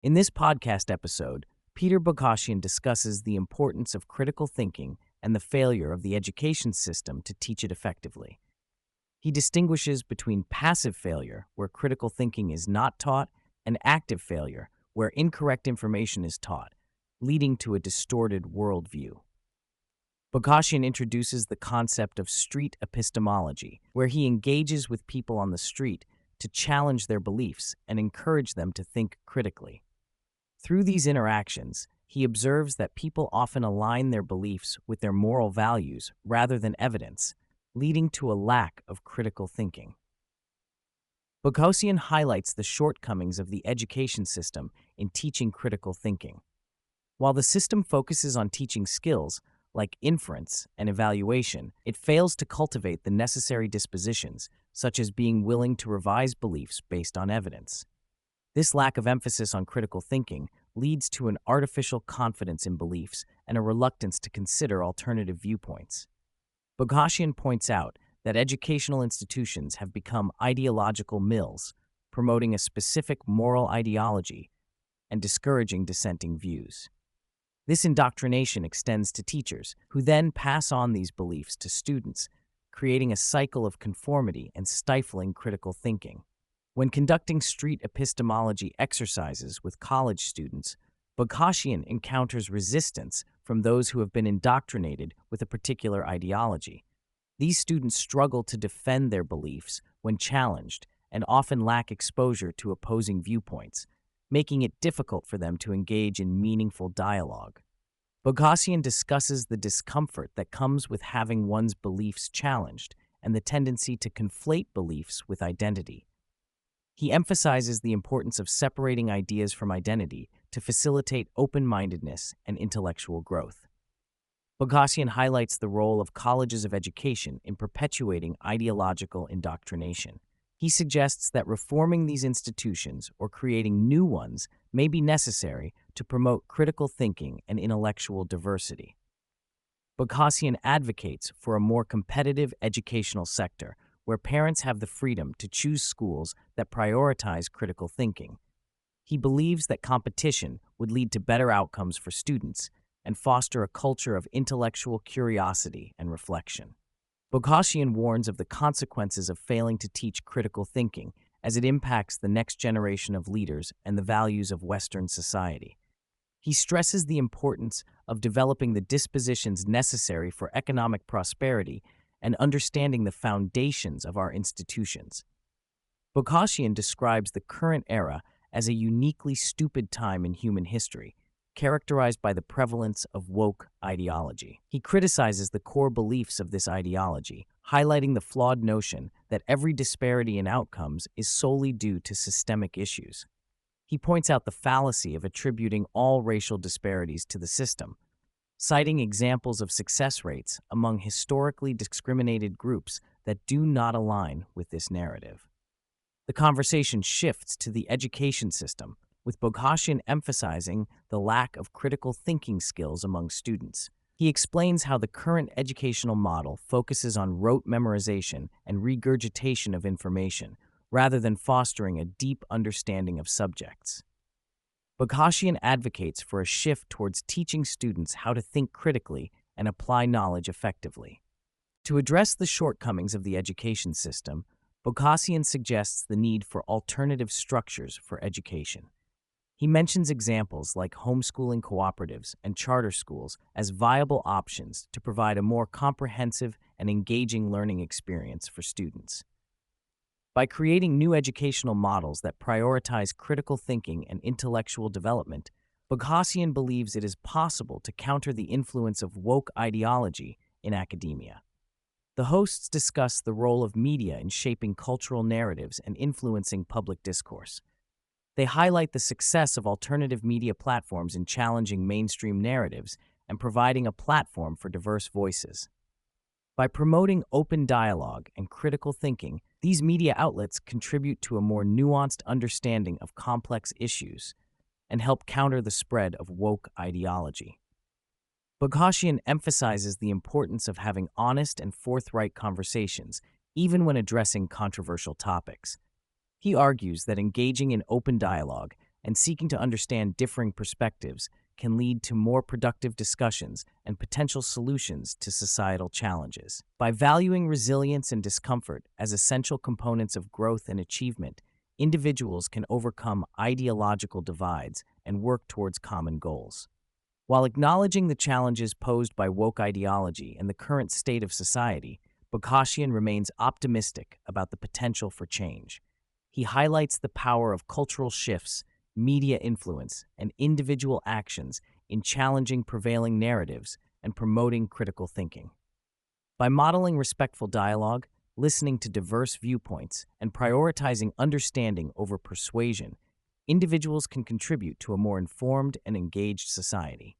In this podcast episode, Peter Boghossian discusses the importance of critical thinking and the failure of the education system to teach it effectively. He distinguishes between passive failure, where critical thinking is not taught, and active failure, where incorrect information is taught, leading to a distorted worldview. Boghossian introduces the concept of street epistemology, where he engages with people on the street to challenge their beliefs and encourage them to think critically. Through these interactions, he observes that people often align their beliefs with their moral values rather than evidence, leading to a lack of critical thinking. Boghossian highlights the shortcomings of the education system in teaching critical thinking. While the system focuses on teaching skills like inference and evaluation, it fails to cultivate the necessary dispositions, such as being willing to revise beliefs based on evidence. This lack of emphasis on critical thinking leads to an artificial confidence in beliefs and a reluctance to consider alternative viewpoints. Boghossian points out that educational institutions have become ideological mills, promoting a specific moral ideology and discouraging dissenting views. This indoctrination extends to teachers, who then pass on these beliefs to students, creating a cycle of conformity and stifling critical thinking. When conducting street epistemology exercises with college students, Boghossian encounters resistance from those who have been indoctrinated with a particular ideology. These students struggle to defend their beliefs when challenged and often lack exposure to opposing viewpoints, making it difficult for them to engage in meaningful dialogue. Boghossian discusses the discomfort that comes with having one's beliefs challenged and the tendency to conflate beliefs with identity. He emphasizes the importance of separating ideas from identity to facilitate open-mindedness and intellectual growth. Boghossian highlights the role of colleges of education in perpetuating ideological indoctrination. He suggests that reforming these institutions or creating new ones may be necessary to promote critical thinking and intellectual diversity. Boghossian advocates for a more competitive educational sector where parents have the freedom to choose schools that prioritize critical thinking. He believes that competition would lead to better outcomes for students and foster a culture of intellectual curiosity and reflection. Boghossian warns of the consequences of failing to teach critical thinking as it impacts the next generation of leaders and the values of Western society. He stresses the importance of developing the dispositions necessary for economic prosperity and understanding the foundations of our institutions. Boghossian describes the current era as a uniquely stupid time in human history, characterized by the prevalence of woke ideology. He criticizes the core beliefs of this ideology, highlighting the flawed notion that every disparity in outcomes is solely due to systemic issues. He points out the fallacy of attributing all racial disparities to the system, citing examples of success rates among historically discriminated groups that do not align with this narrative. The conversation shifts to the education system, with Boghossian emphasizing the lack of critical thinking skills among students. He explains how the current educational model focuses on rote memorization and regurgitation of information, rather than fostering a deep understanding of subjects. Boghossian advocates for a shift towards teaching students how to think critically and apply knowledge effectively. To address the shortcomings of the education system, Boghossian suggests the need for alternative structures for education. He mentions examples like homeschooling cooperatives and charter schools as viable options to provide a more comprehensive and engaging learning experience for students. By creating new educational models that prioritize critical thinking and intellectual development, Boghossian believes it is possible to counter the influence of woke ideology in academia. The hosts discuss the role of media in shaping cultural narratives and influencing public discourse. They highlight the success of alternative media platforms in challenging mainstream narratives and providing a platform for diverse voices. By promoting open dialogue and critical thinking, these media outlets contribute to a more nuanced understanding of complex issues and help counter the spread of woke ideology. Boghossian emphasizes the importance of having honest and forthright conversations, even when addressing controversial topics. He argues that engaging in open dialogue and seeking to understand differing perspectives can lead to more productive discussions and potential solutions to societal challenges. By valuing resilience and discomfort as essential components of growth and achievement, individuals can overcome ideological divides and work towards common goals. While acknowledging the challenges posed by woke ideology and the current state of society, Boghossian remains optimistic about the potential for change. He highlights the power of cultural shifts, media influence, and individual actions in challenging prevailing narratives and promoting critical thinking. By modeling respectful dialogue, listening to diverse viewpoints, and prioritizing understanding over persuasion, individuals can contribute to a more informed and engaged society.